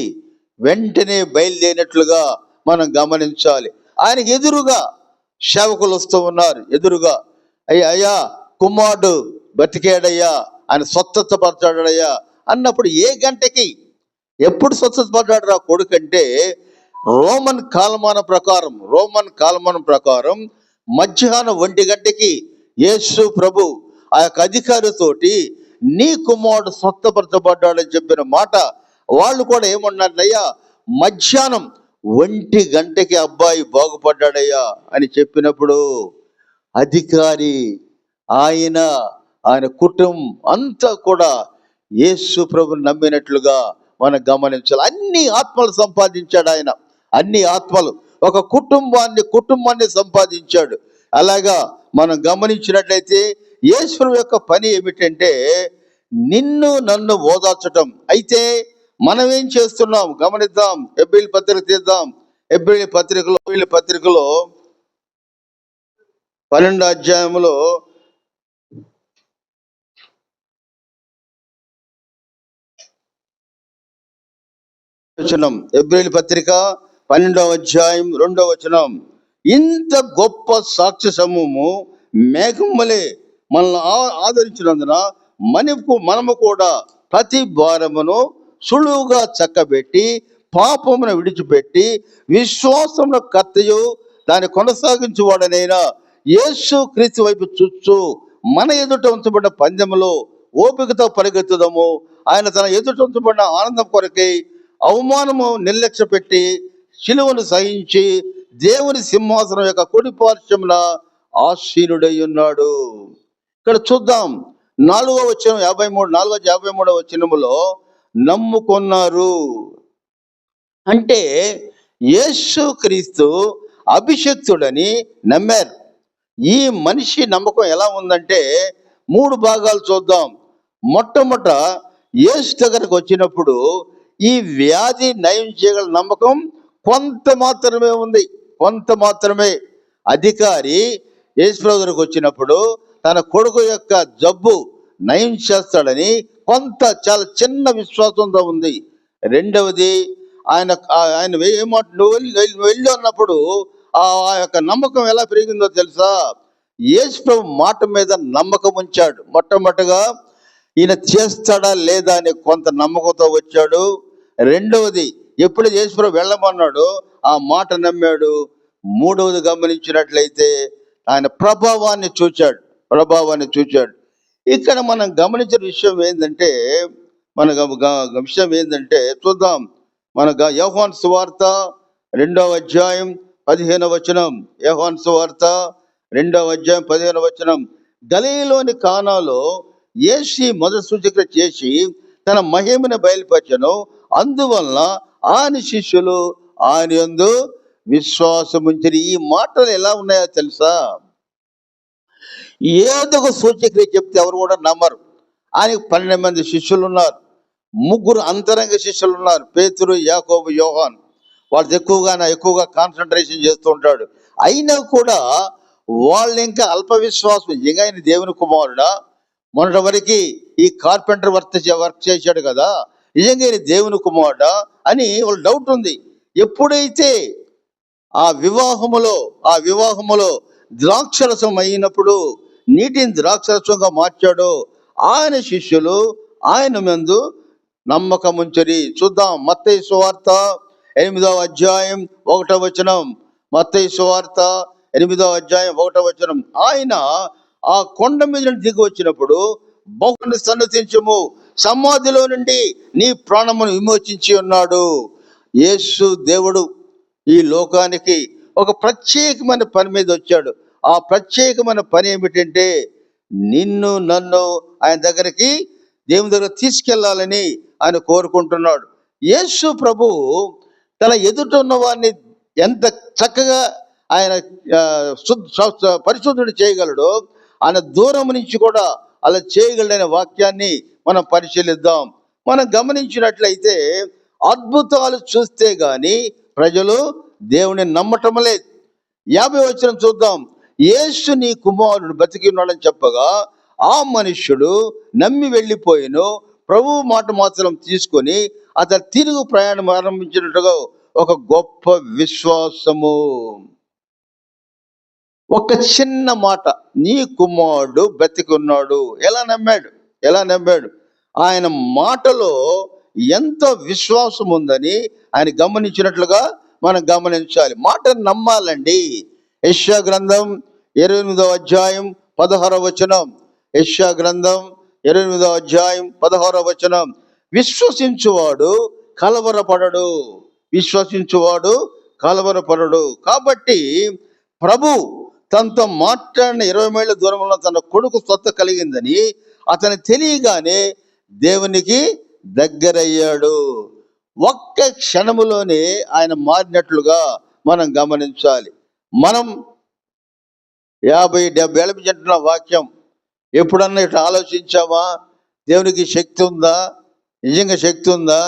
వెంటనే బయలుదేరినట్లుగా మనం గమనించాలి. ఆయనకు ఎదురుగా సేవకులు వస్తూ ఉన్నారు. ఎదురుగా అయ్యా కుమారుడు బతికాడయ్యా, ఆయన స్వస్థపరచాడయ్యా అన్నప్పుడు ఏ గంటకి ఎప్పుడు స్వస్థపడ్డాడు రా కొడుకంటే రోమన్ కాలమానం ప్రకారం మధ్యాహ్నం 1 గంటకి యేసు ప్రభు ఆ యొక్క అధికారితోటి నీ కుమారుడు స్వస్థపరచబడ్డాడని చెప్పిన మాట వాళ్ళు కూడా ఏమన్నారయ్యా, మధ్యాహ్నం 1 గంటకి అబ్బాయి బాగుపడ్డాడయ్యా అని చెప్పినప్పుడు అధికారి ఆయన కుటుంబం అంతా కూడా యేసు ప్రభుని నమ్మినట్లుగా మనం గమనించాలి. అన్ని ఆత్మలు సంపాదించాడు ఆయన. అన్ని ఆత్మలు ఒక కుటుంబాన్ని సంపాదించాడు. అలాగా మనం గమనించినట్లయితే యేసు ప్రభు యొక్క పని ఏమిటంటే నిన్ను నన్ను ఓదార్చటం. అయితే మనం ఏం చేస్తున్నాం గమనిద్దాం. హెబ్రీయుల పత్రిక తీద్దాం. హెబ్రీయుల పత్రికలో 12వ అధ్యాయంలో వచనం. హెబ్రీయుల పత్రిక 12వ అధ్యాయం 2వ వచనం. ఇంత గొప్ప సాక్ష్య సమూహము మేఘములే మనల్ని ఆదరించినందున మనము కూడా ప్రతి భారమును సులువుగా చక్కబెట్టి పాపమును విడిచిపెట్టి విశ్వాసమును కర్తయు దాన్ని కొనసాగించువాడనైనా యేసు క్రీస్తు వైపు చూస్తూ మన ఎదుట ఉంచబడిన పందెములో ఓపికతో పరిగెత్తుదాము. ఆయన తన ఎదుట ఉంచబడిన ఆనందం కొరకై అవమానము నిర్లక్ష్య పెట్టి శిలువను సహించి దేవుని సింహాసనం యొక్క కుడి పార్శ్వమున ఆసీనుడై ఉన్నాడు. ఇక్కడ చూద్దాం 4వ వచనం 53వ వచనములో నమ్ముకున్నారు అంటే యేసు క్రీస్తు అభిషిక్తుడని నమ్మారు. ఈ మనిషి నమ్మకం ఎలా ఉందంటే 3 భాగాలు చూద్దాం. మొట్టమొదట యేసు దగ్గరకు వచ్చినప్పుడు ఈ వ్యాధి నయం చేయగల నమ్మకం కొంత మాత్రమే. అధికారి యేసు ప్రభు దగ్గరకు వచ్చినప్పుడు తన కొడుకు యొక్క జబ్బు నయం చేస్తాడని చాలా చిన్న విశ్వాసంతో ఉంది. రెండవది ఆయన నువ్వు వెళ్ళు అన్నప్పుడు ఆ యొక్క నమ్మకం ఎలా పెరిగిందో తెలుసా? యేసు ప్రభు మాట మీద నమ్మకం ఉంచాడు. మొట్టమొదటిగా ఈయన చేస్తాడా లేదా అని కొంత నమ్మకంతో వచ్చాడు. రెండవది ఎప్పుడు యేసు ప్రభు వెళ్ళమన్నాడు ఆ మాట నమ్మాడు. మూడవది గమనించినట్లయితే ఆయన ప్రభావాన్ని చూచాడు. ఇక్కడ మనం గమనించిన విషయం ఏంటంటే చూద్దాం. మన యోహాను సువార్త 2వ అధ్యాయం 15వ వచనం. యోహాను సువార్త 2వ అధ్యాయం 15వ వచనం. గలిలయలోని కానాలో యేసు మొదటి సూచక చేసి తన మహిమను బయలుపరచెను. అందువలన ఆయన శిష్యులు ఆయన యందు విశ్వాసం ఉంచిరి. ఈ మాటలు ఎలా ఉన్నాయో తెలుసా? ఏదో ఒక సూచక్రియ చెప్తే ఎవరు కూడా నమ్మరు. ఆయనకు 12 మంది శిష్యులు ఉన్నారు. 3 అంతరంగ శిష్యులు ఉన్నారు, పేతురు, యాకోబు, యోహాన్. వాళ్ళు ఎక్కువగా కాన్సన్ట్రేషన్ చేస్తూ ఉంటాడు. అయినా కూడా వాళ్ళు ఇంకా అల్ప విశ్వాసం, నిజంగా ఆయన దేవుని కుమారుడా, మొన్నటి వరకు ఈ కార్పెంటర్ వర్క్ చేశాడు కదా, నిజంగా ఈయన దేవుని కుమారుడా అని వాళ్ళ డౌట్ ఉంది. ఎప్పుడైతే ఆ వివాహములో ద్రాక్షరసం అయినప్పుడు నీటిని ద్రాక్షరసంగా మార్చాడో ఆయన శిష్యులు ఆయన నందు నమ్మకముంచరి. చూద్దాం మత్తయి సువార్త 8వ అధ్యాయం 1వ వచనం. మత్తయి సువార్త 8వ అధ్యాయం 1వ వచనం. ఆయన ఆ కొండ మీద నుండి దిగి వచ్చినప్పుడు బహుని సన్నతించము, సమాధిలో నుండి నీ ప్రాణమును విమోచించి ఉన్నాడు. యేసు దేవుడు ఈ లోకానికి ఒక ప్రత్యేకమైన పని మీద వచ్చాడు. ఆ ప్రత్యేకమైన పని ఏమిటంటే నిన్ను నన్ను ఆయన దగ్గరికి, దేవుని దగ్గర తీసుకెళ్లాలని ఆయన కోరుకుంటున్నాడు. యేసు ప్రభు తన ఎదుట ఉన్న వారిని ఎంత చక్కగా ఆయన పరిశుద్ధుడు చేయగలడో ఆయన దూరం నుంచి కూడా అలా చేయగలడనే వాక్యాన్ని మనం పరిశీలిద్దాం. మనం గమనించినట్లయితే అద్భుతాలు చూస్తే గాని ప్రజలు దేవుని నమ్మటం లేదు. 50వ వచనం చూద్దాం. యేసు నీ కుమారుడు బతికి ఉన్నాడని చెప్పగా ఆ మనుష్యుడు నమ్మి వెళ్ళిపోయిను, ప్రభువు మాట మాత్రం తీసుకొని అతను తిరుగు ప్రయాణం ఆరంభించినట్టుగా ఒక గొప్ప విశ్వాసము. ఒక చిన్న మాట, నీ కుమారుడు బతికి ఉన్నాడు. ఎలా నమ్మాడు? ఆయన మాటలో ఎంత విశ్వాసం ఉందని ఆయన గమనించినట్లుగా మనం గమనించాలి. మాటను నమ్మాలండి. యెషయా గ్రంథం 28వ అధ్యాయం 16వ వచనం. యెషయా గ్రంథం 28వ అధ్యాయం 16వ వచనం. విశ్వసించువాడు కలవరపడడు. కాబట్టి ప్రభు తనతో మాట్లాడిన 20 మైళ్ళ దూరంలో తన కొడుకు స్వత్త కలిగిందని అతను తెలియగానే దేవునికి దగ్గరయ్యాడు. ఒక్క క్షణములోనే ఆయన మారినట్లుగా మనం గమనించాలి. మనం 50-70 ఏళ్ళ నుంచి అంటున్న వాక్యం ఎప్పుడన్నా ఇట్లా ఆలోచించామా? దేవునికి శక్తి ఉందా? నిజంగా శక్తి ఉందా?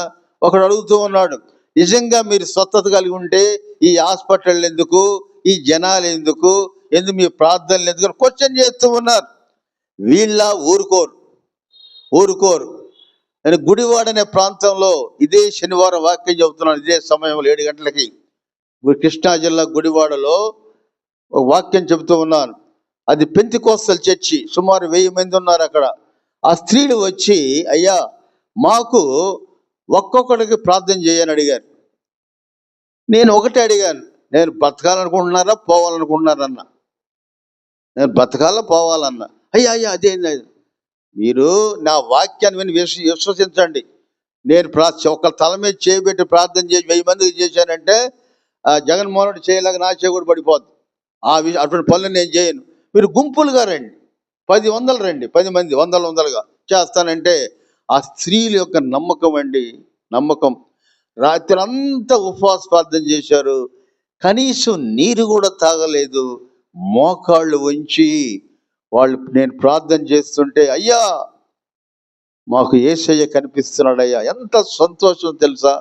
ఒకడు అడుగుతూ ఉన్నాడు, నిజంగా మీరు స్వస్థత కలిగి ఉంటే ఈ హాస్పిటల్ ఎందుకు, ఈ జనాలు ఎందుకు మీ ప్రార్థనలు ఎందుకు క్వశ్చన్ చేస్తూ ఉన్నారు. వీళ్ళ ఊరుకోరు. నేను గుడివాడ అనే ప్రాంతంలో ఇదే శనివారం వాక్యం చెబుతున్నాను. ఇదే సమయంలో 7 గంటలకి కృష్ణా జిల్లా గుడివాడలో ఒక వాక్యం చెబుతూ ఉన్నాను. అది పెంతెకోస్తల్ చర్చి, సుమారు 1000 మంది ఉన్నారు అక్కడ. ఆ స్త్రీలు వచ్చి, అయ్యా మాకు ఒక్కొక్కడికి ప్రార్థన చేయని అడిగారు. నేను ఒకటే అడిగాను, నేను బతకాలనుకుంటున్నారా పోవాలనుకుంటున్నారన్నా. నేను బతకాలా పోవాలన్నా. అయ్యా అదేంది, మీరు నా వాక్యాన్ని విని విశ్వసించండి. నేను ఒక తల మీద చేయబెట్టి ప్రార్థన చేసి 1000 మందికి చేశానంటే జగన్మోహన్ రెడ్డి చేయలేక నా చేయ కూడా పడిపోద్ది. అటువంటి పనులు నేను చేయను. మీరు గుంపులుగా రండి, 10 రండి, 10 మంది వందలుగా చేస్తానంటే ఆ స్త్రీల యొక్క నమ్మకం అండి, నమ్మకం. రాత్రి అంతా ఉపవాస ప్రార్థన చేశారు, కనీసం నీరు కూడా తాగలేదు. మోకాళ్ళు వంచి వాళ్ళు నేను ప్రార్థన చేస్తుంటే, అయ్యా మాకు యేసయ్య కనిపిస్తున్నాడయ్యా. ఎంత సంతోషం తెలుసా?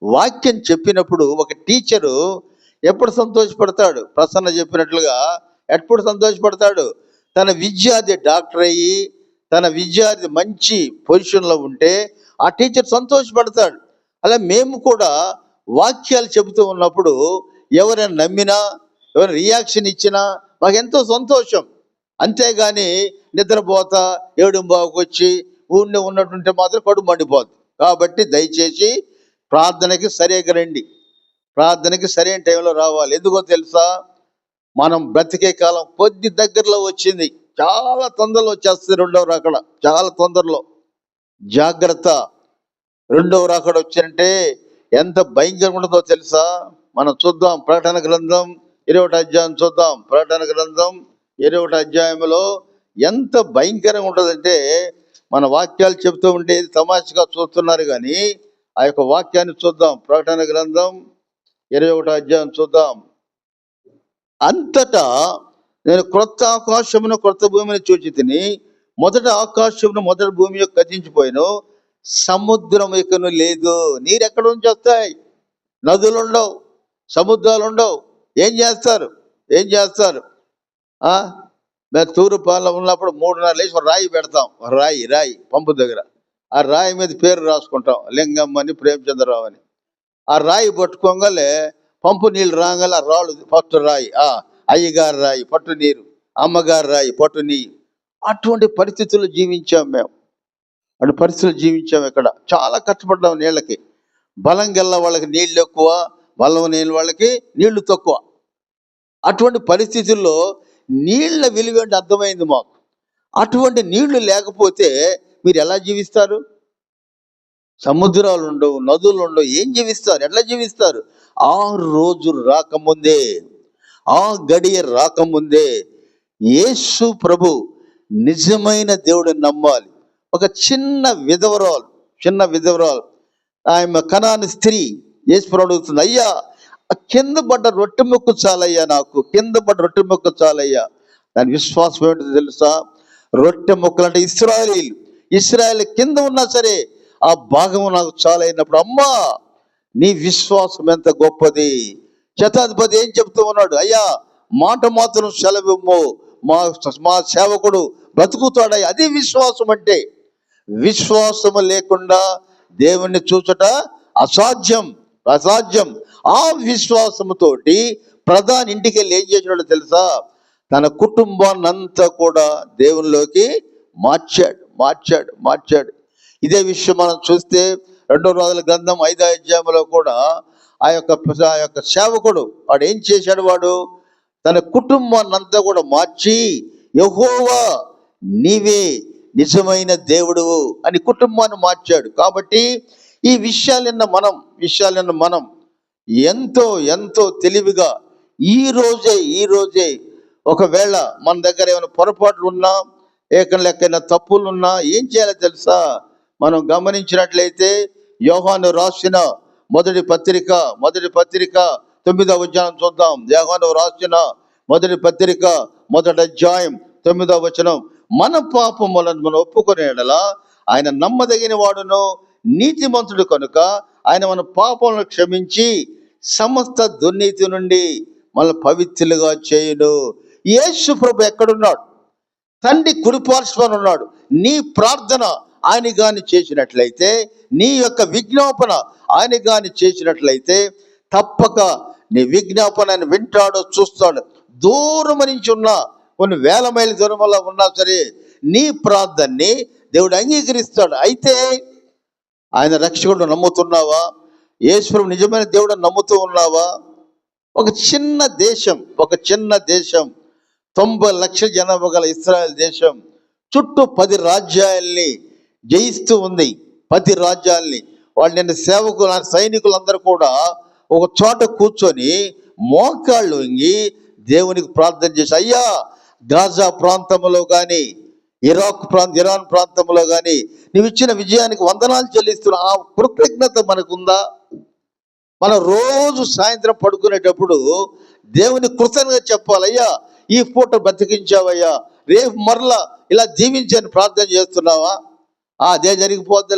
వాక్యం చెప్పినప్పుడు ఒక టీచరు ఎప్పుడు సంతోషపడతాడు? ప్రసన్న చెప్పినట్లుగా ఎప్పుడు సంతోషపడతాడు? తన విద్యార్థి డాక్టర్ అయ్యి తన విద్యార్థి మంచి పొజిషన్లో ఉంటే ఆ టీచర్ సంతోషపడతాడు. అలా మేము కూడా వాక్యాలు చెబుతూ ఉన్నప్పుడు ఎవరైనా నమ్మినా, ఎవరైనా రియాక్షన్ ఇచ్చినా మాకెంతో సంతోషం. అంతేగాని నిద్రపోతా 7:15 వచ్చి ఊళ్ళో ఉన్నట్టుంటే మాత్రం కడుపు మండిపోద్ది. కాబట్టి దయచేసి ప్రార్థనకి సరిగ్గా రండి, ప్రార్థనకి సరైన టైంలో రావాలి. ఎందుకో తెలుసా? మనం బ్రతికే కాలం కొద్ది దగ్గరలో వచ్చింది. చాలా తొందరలో వచ్చేస్తుంది రెండవ రాకడ, చాలా తొందరలో. జాగ్రత్త. రెండవ రాకడ వచ్చిందంటే ఎంత భయంకరంగా ఉంటుందో తెలుసా? మనం చూద్దాం ప్రకటన గ్రంథం 21వ అధ్యాయం చూద్దాం. ప్రకటన గ్రంథం 21వ అధ్యాయంలో ఎంత భయంకరంగా ఉంటుందంటే, మన వాక్యాలు చెబుతూ ఉంటే తమాషగా చూస్తున్నారు కానీ ఆ యొక్క వాక్యాన్ని చూద్దాం. ప్రకటన గ్రంథం 21వ అధ్యాయం చూద్దాం. అంతటా నేను క్రొత్త ఆకాశమును క్రొత్త భూమిని చూచి తిని, మొదటి ఆకాశమును మొదటి భూమి యొక్క గతించిపోయాను, సముద్రం ఇకను లేదు. నీరు ఎక్కడ నుంచి వస్తాయి? నదులు ఉండవు, సముద్రాలు ఉండవు. ఏం చేస్తారు? ఆ? మేము తూరుపాలలో ఉన్నప్పుడు 3:30 లేచి ఒక రాయి పెడతాం. ఒక రాయి పంపు దగ్గర. ఆ రాయి మీద పేరు రాసుకుంటాం, లింగమ్మని, ప్రేమచంద్రరావు అని. ఆ రాయి పట్టుకోగలే పంపు నీళ్ళు రాగానే ఆ రాళ్ళు పట్టు రాయి, అయ్యగారు రాయి పట్టు నీరు, అమ్మగారు రాయి పట్టు నీరు. అటువంటి పరిస్థితుల్లో జీవించాం మేము. అటు పరిస్థితులు జీవించాం. ఇక్కడ చాలా కష్టపడ్డాం నీళ్ళకి. బలం గెల్ల వాళ్ళకి నీళ్ళు ఎక్కువ, బలం లేని వాళ్ళకి నీళ్లు తక్కువ. అటువంటి పరిస్థితుల్లో నీళ్ల విలువ ఏంటి అర్థమైంది మాకు. అటువంటి నీళ్లు లేకపోతే మీరు ఎలా జీవిస్తారు? సముద్రాలు ఉండవు, నదులు ఉండవు, ఏం జీవిస్తారు? ఎట్లా జీవిస్తారు? ఆ రోజు రాకముందే, ఆ గడియ రాకముందే యేసు ప్రభు నిజమైన దేవుడిని నమ్మాలి. ఒక చిన్న విధవరాలు ఆమె కనాని స్త్రీ యేసు ప్రభు అడుగుతుంది, అయ్యా కింద పడ్డ రొట్టె ముక్క చాలయ్యా, నాకు కింద పడ్డ రొట్టె ముక్క చాలయ్యా. దాని విశ్వాసం ఏమిటో తెలుసా? రొట్టె ముక్కలు అంటే ఇస్రాయేల్ కింద ఉన్నా సరే ఆ భాగం నాకు చాలైనప్పుడు, అమ్మా నీ విశ్వాసం ఎంత గొప్పది. శతాధిపతి ఏం చెప్తూ ఉన్నాడు? అయ్యా మాట మాత్రం సెలవిమ్ము, మా సేవకుడు బ్రతుకుతాడయ్యా. అది విశ్వాసం అంటే. విశ్వాసము లేకుండా దేవుణ్ణి చూచుట అసాధ్యం. ఆ విశ్వాసముతోటి ప్రధాని ఇంటికి వెళ్ళి ఏం చేసినాడో తెలుసా? తన కుటుంబాన్ని అంతా కూడా దేవునిలోకి మార్చాడు. ఇదే విషయం మనం చూస్తే 2 రోజుల గ్రంథం 5వ అధ్యాయంలో కూడా ఆ యొక్క సేవకుడు వాడు ఏం చేశాడు? వాడు తన కుటుంబాన్ని అంతా కూడా మార్చి, యెహోవా నీవే నిజమైన దేవుడు అని కుటుంబాన్ని మార్చాడు. కాబట్టి ఈ విషయాలన్న మనం ఎంతో తెలివిగా ఈ రోజే ఒకవేళ మన దగ్గర ఏమైనా పొరపాట్లు ఉన్నా, లెక్కైనా తప్పులు ఉన్నా ఏం చేయాలో తెలుసా? మనం గమనించినట్లయితే యోహాను రాసిన మొదటి పత్రిక 9వ అధ్యాయం చూద్దాం. యోహాను రాసిన మొదటి పత్రిక 1వ అధ్యాయం 9వ వచనం. మన పాపములను మనం ఒప్పుకునే యెడల ఆయన నమ్మదగిన వాడును నీతిమంతుడు కనుక ఆయన మన పాపములను క్షమించి సమస్త దుర్నీతి నుండి మన పవిత్రులుగా చేయును. యేసు ప్రభు ఎక్కడున్నాడు? తండ్రి కుడిపార్శ్వన ఉన్నాడు. నీ ప్రార్థన ఆయన గాని చేసినట్లయితే, నీ యొక్క విజ్ఞాపన ఆయన గాని చేసినట్లయితే తప్పక నీ విజ్ఞాపన ఆయన వింటాడో చూస్తాడు. దూరం నుంచి ఉన్న కొన్ని వేల మైళ్ళ దూరంలో ఉన్నా సరే నీ ప్రార్థనని దేవుడు అంగీకరిస్తాడు. అయితే ఆయన రక్షకుడు నమ్ముతున్నావా? యేసు ప్రభు నిజమైన దేవుడు నమ్ముతూ ఉన్నావా? ఒక చిన్న దేశం 90 లక్షల జనాభా గల ఇశ్రాయేల్ దేశం చుట్టూ 10 రాజ్యాల్ని జయిస్తూ ఉంది. 10 రాజ్యాల్ని వాళ్ళ సైనికులందరూ కూడా ఒక చోట కూర్చొని మోకాళ్ళు వంగి దేవునికి ప్రార్థన చేసి, అయ్యా గాజా ప్రాంతంలో కానీ ఇరాన్ ప్రాంతంలో కానీ నువ్వు ఇచ్చిన విజయానికి వందనాలు చెల్లిస్తున్నా. ఆ కృతజ్ఞత మనకుందా? మనం రోజు సాయంత్రం పడుకునేటప్పుడు దేవుని కృతజ్ఞత చెప్పాలయ్యా, ఈ పూట బ్రతికించావయ్యా, రేపు మరలా ఇలా దీవించని ప్రార్థన చేస్తున్నావా? అదే జరిగిపోద్ది,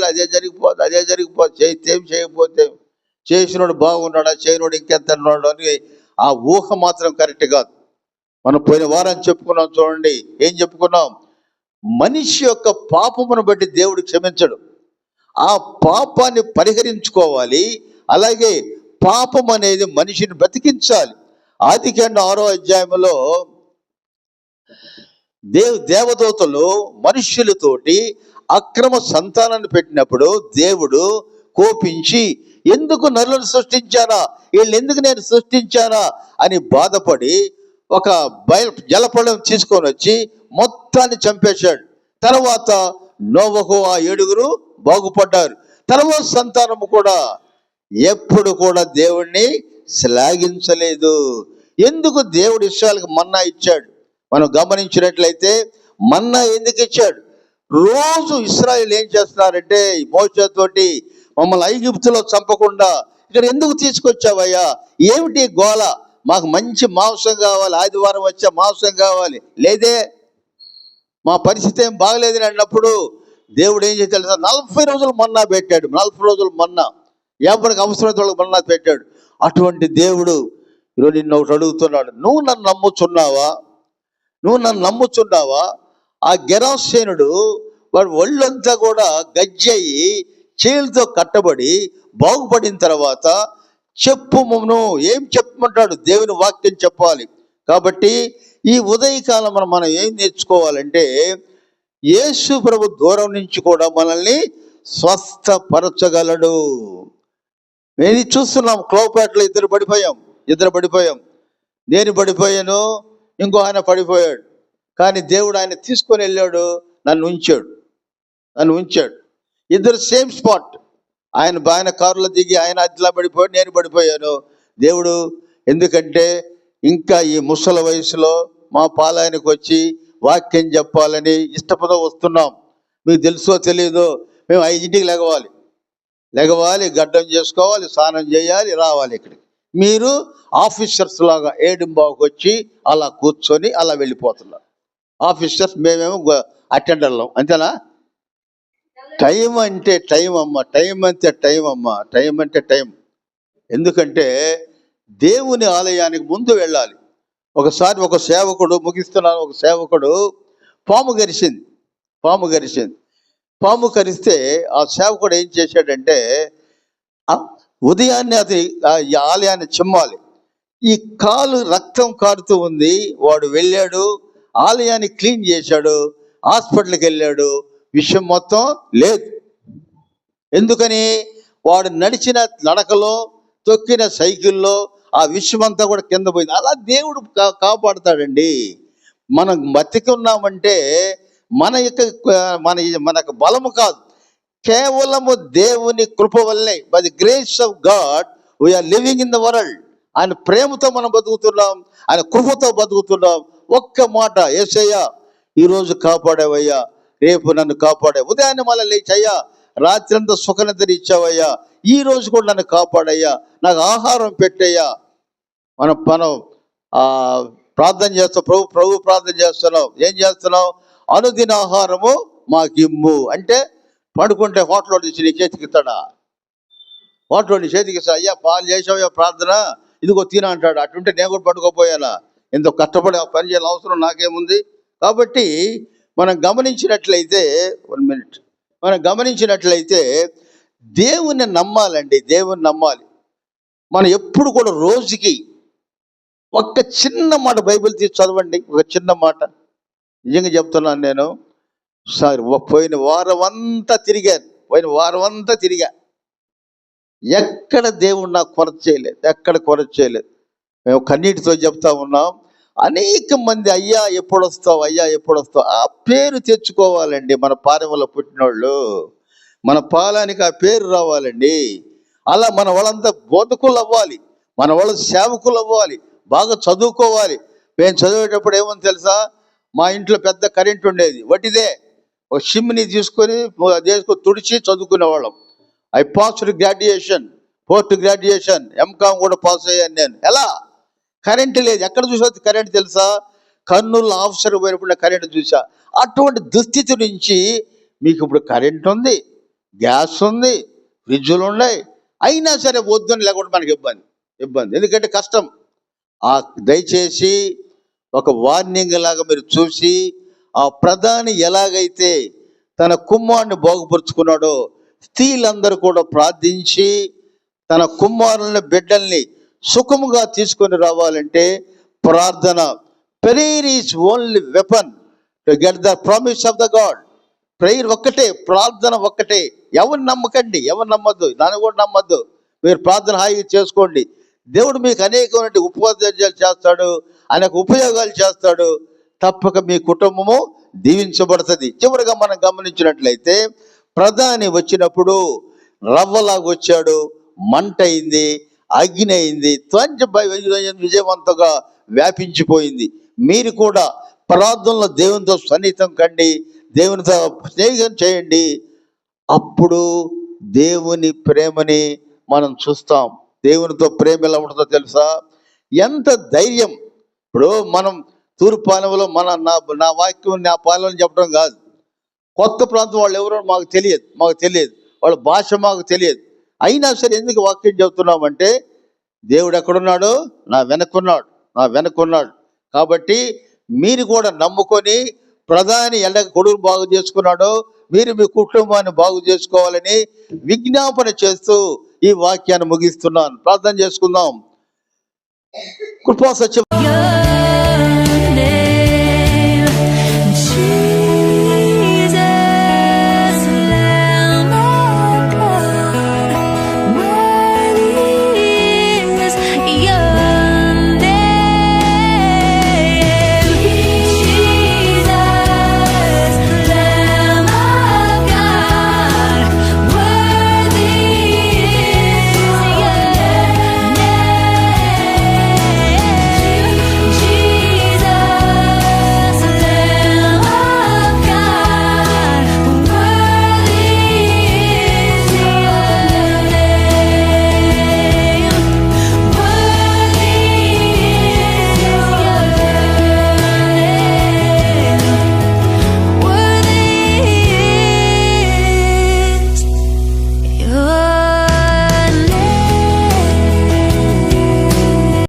చేయకపోతే చేసినోడు బాగున్నాడా, చేయనోడు ఇంకెంత ఉన్నాడు అని ఆ ఊహ మాత్రం కరెక్ట్ కాదు. మనం పోయిన వారం చెప్పుకున్నాం. చూడండి ఏం చెప్పుకున్నాం? మనిషి యొక్క పాపమును బట్టి దేవుడు క్షమించడు. ఆ పాపాన్ని పరిహరించుకోవాలి. అలాగే పాపం అనేది మనిషిని బ్రతికించాలి. ఆదికాండం 6వ అధ్యాయంలో దేవదూతలు మనుష్యులతోటి అక్రమ సంతానాన్ని పెట్టినప్పుడు దేవుడు కోపించి, ఎందుకు నరులను సృష్టించానా, వీళ్ళు ఎందుకు నేను సృష్టించానా అని బాధపడి ఒక జలప్రళయం తీసుకొని వచ్చి మొత్తాన్ని చంపేశాడు. తర్వాత నోవహు ఆ 7 బాగుపడ్డారు. తర్వాత సంతానము కూడా ఎప్పుడు కూడా దేవుణ్ణి శ్లాఘించలేదు. ఎందుకు? దేవుడు ఇశ్రాయేలుకు మన్నా ఇచ్చాడు. మనం గమనించినట్లయితే మన్నా ఎందుకు ఇచ్చాడు? రోజు ఇశ్రాయేలు ఏం చేస్తున్నారంటే మోషేతోటి, మమ్మల్ని ఐగుప్తులో చంపకుండా ఇక్కడ ఎందుకు తీసుకొచ్చావయ్యా, ఏమిటి గోల, మాకు మంచి మాంసం కావాలి, ఆదివారం వచ్చే మాంసం కావాలి, లేదే మా పరిస్థితి ఏం బాగలేదని అన్నప్పుడు దేవుడు ఏం చేసి తెలుసా? 40 రోజులు మన్నా పెట్టాడు. 40 రోజులు మన్నా, ఎవరికి అవసరమైతే వాళ్ళకి మన్నా పెట్టాడు. అటువంటి దేవుడు ఈరోజు నిన్ను ఒకటి అడుగుతున్నాడు, నువ్వు నన్ను నమ్ముచున్నావా? నువ్వు నన్ను నమ్ముచున్నావా? ఆ గెరాసేనుడు వాడు ఒళ్ళంతా కూడా గజ్జయి చేతులతో కట్టబడి బాగుపడిన తర్వాత చెప్పుమును, ఏం చెప్పమంటాడు? దేవుని వాక్యం చెప్పాలి. కాబట్టి ఈ ఉదయకాలం మనం ఏం నేర్చుకోవాలంటే, యేసు ప్రభు దూరం నుంచి కూడా మనల్ని స్వస్థపరచగలడు. నేను చూస్తున్నాం, క్లోపేటలో ఇద్దరు పడిపోయాం. నేను పడిపోయాను, ఇంకో ఆయన పడిపోయాడు. కానీ దేవుడు ఆయన తీసుకొని వెళ్ళాడు, నన్ను ఉంచాడు. ఇద్దరు సేమ్ స్పాట్. ఆయన కారులో దిగి ఆయన అదిలా పడిపోయాడు, నేను పడిపోయాను. దేవుడు ఎందుకంటే ఇంకా ఈ ముసల వయసులో మా పాలయానికి వచ్చి వాక్యం చెప్పాలని ఇష్టపడ వస్తున్నాం. మీకు తెలుసో తెలియదో, మేము 5ంటికి లెగవాలి, గడ్డం చేసుకోవాలి, స్నానం చేయాలి, రావాలి ఇక్కడికి. మీరు ఆఫీసర్స్ లాగా 7:15 వచ్చి అలా కూర్చొని అలా వెళ్ళిపోతున్నారు. ఆఫీసర్స్, మేమేమో అటెండర్లం, అంతేనా? టైం అంటే టైం అమ్మ, టైం అంటే టైం. ఎందుకంటే దేవుని ఆలయానికి ముందు వెళ్ళాలి. ఒకసారి ఒక సేవకుడు, ముగిస్తున్నాను, ఒక సేవకుడు పాము కరిచింది. పాము కరిస్తే ఆ సేవకుడు ఏం చేశాడంటే, ఉదయాన్నే అది ఈ ఆలయాన్ని చిమ్మాలి. ఈ కాలు రక్తం కారుతూ ఉంది. వాడు వెళ్ళాడు, ఆలయాన్ని క్లీన్ చేశాడు, హాస్పిటల్కి వెళ్ళాడు. విషయం మొత్తం లేదు. ఎందుకని? వాడు నడిచిన నడకలో, తొక్కిన సైకిల్లో ఆ విషయం అంతా కూడా కింద పోయింది. అలా దేవుడు కాపాడుతాడండి. మనం బతికున్నామంటే మనకు బలము కాదు, కేవలము దేవుని కృప వల్లే. By the grace of God we are living in the world. ఆయన ప్రేమతో మనం బతుకుతున్నాం, ఆయన కృపతో బతుకుతున్నాం. ఒక్క మాట, యేసయ్యా ఈరోజు కాపాడావయ్యా, రేపు నన్ను కాపాడే, ఉదయాన్నే మళ్ళీ లేచయ్యా, రాత్రి అంతా సుఖనిద్ర ఇచ్చావయ్యా, ఈ రోజు కూడా నన్ను కాపాడయ్యా, నాకు ఆహారం పెట్టయ్యా. మనం ప్రార్థన చేస్తాం, ప్రభు ప్రార్థన చేస్తున్నాం. ఏం చేస్తున్నాం? అనుదిన ఆహారము మాకిమ్ము అంటే, పడుకుంటే హోటల్లో నుంచి నీ చేతికిస్తాడా? హోటల్లో నీ చేతికిస్తా, అయ్యా పాలు చేసావయ్యా ప్రార్థన, ఇదిగో తిన అంటాడు. అటుంటే నేను కూడా పడుకోపోయానా? ఎంతో కష్టపడి పని చేయాలని అవసరం నాకేముంది? కాబట్టి మనం గమనించినట్లయితే, దేవుని నమ్మాలండి, దేవుని నమ్మాలి. మనం ఎప్పుడు కూడా రోజుకి ఒక్క చిన్న మాట బైబిల్ తీసి చదవండి. ఒక చిన్న మాట, నిజంగా చెప్తున్నాను. నేను పోయిన వారం అంతా తిరిగా, ఎక్కడ దేవుడు నాకు కొరత చేయలేదు. మేము కన్నీటితో చెప్తా ఉన్నాం. అనేక మంది అయ్యా ఎప్పుడొస్తావు, ఆ పేరు తెచ్చుకోవాలండి. మన పాలెంలో పుట్టినోళ్ళు, మన పాలానికి ఆ పేరు రావాలండి. అలా మన వాళ్ళంతా బోధకులు అవ్వాలి, మన వాళ్ళు సేవకులు అవ్వాలి, బాగా చదువుకోవాలి. మేము చదివేటప్పుడు ఏమని తెలుసా? మా ఇంట్లో పెద్ద కరెంట్ ఉండేది, వట్టిదే. ఒక షిమ్ని తీసుకొని తుడిచి చదువుకునేవాళ్ళం. I passed graduation, post graduation, MCom కూడా పాస్ అయ్యాను నేను. ఎలా? కరెంటు లేదు. ఎక్కడ చూసా కరెంట్ తెలుసా? కర్నూలు ఆఫీసర్ పోయినప్పుడు కరెంటు చూసా. అటువంటి దుస్థితి నుంచి మీకు ఇప్పుడు కరెంట్ ఉంది, గ్యాస్ ఉంది, ఫ్రిడ్జులు ఉన్నాయి, అయినా సరే వద్దని లేకుండా మనకి ఇబ్బంది. ఎందుకంటే కష్టం. దయచేసి ఒక వార్నింగ్ లాగా మీరు చూసి, ఆ ప్రధాని ఎలాగైతే తన కుమారుని బాగుపరుచుకున్నాడో, స్త్రీలందరూ కూడా ప్రార్థించి తన కుమారులని, బిడ్డల్ని సుఖముగా తీసుకొని రావాలంటే ప్రార్థన. Prayer is only weapon to get the promise of the God. Prayer ఒక్కటే, ప్రార్థన ఒక్కటే. ఎవరు నమ్మకండి, ఎవరు నమ్మద్దు, నన్ను కూడా నమ్మద్దు. మీరు ప్రార్థన హాయిగా చేసుకోండి. దేవుడు మీకు అనేకమైన ఉపదేశాలు చేస్తాడు, అనేక ఉపయోగాలు చేస్తాడు. తప్పక మీ కుటుంబము దీవించబడుతుంది. చివరిగా మనం గమనించినట్లయితే, ప్రధాని వచ్చినప్పుడు రవ్వలాగా వచ్చాడు, మంట అయింది, అగ్ని అయింది, విజయవంతంగా వ్యాపించిపోయింది. మీరు కూడా ప్రార్థనలో దేవునితో సన్నిహితం కండి, దేవునితో స్నేహం చేయండి. అప్పుడు దేవుని ప్రేమని మనం చూస్తాం. దేవునితో ప్రేమ ఎలా ఉంటుందో తెలుసా? ఎంత ధైర్యం! ఇప్పుడు మనం తూర్పు పాలెంలో నా వాక్యం నా పాలన చెప్పడం కాదు. కొత్త ప్రాంతం వాళ్ళు ఎవరో మాకు తెలియదు, వాళ్ళ భాష మాకు తెలియదు. అయినా సరే ఎందుకు వాక్యం చెబుతున్నామంటే, దేవుడు ఎక్కడున్నాడు? నా వెనక్కున్నాడు. కాబట్టి మీరు కూడా నమ్ముకొని ప్రధాని ఎలా కొడుకు బాగు చేసుకున్నాడో మీరు మీ కుటుంబాన్ని బాగు చేసుకోవాలని విజ్ఞాపన చేస్తూ ఈ వాక్యాన్ని ముగిస్తున్నాను. ప్రార్థన చేసుకుందాం. కృపా సత్యం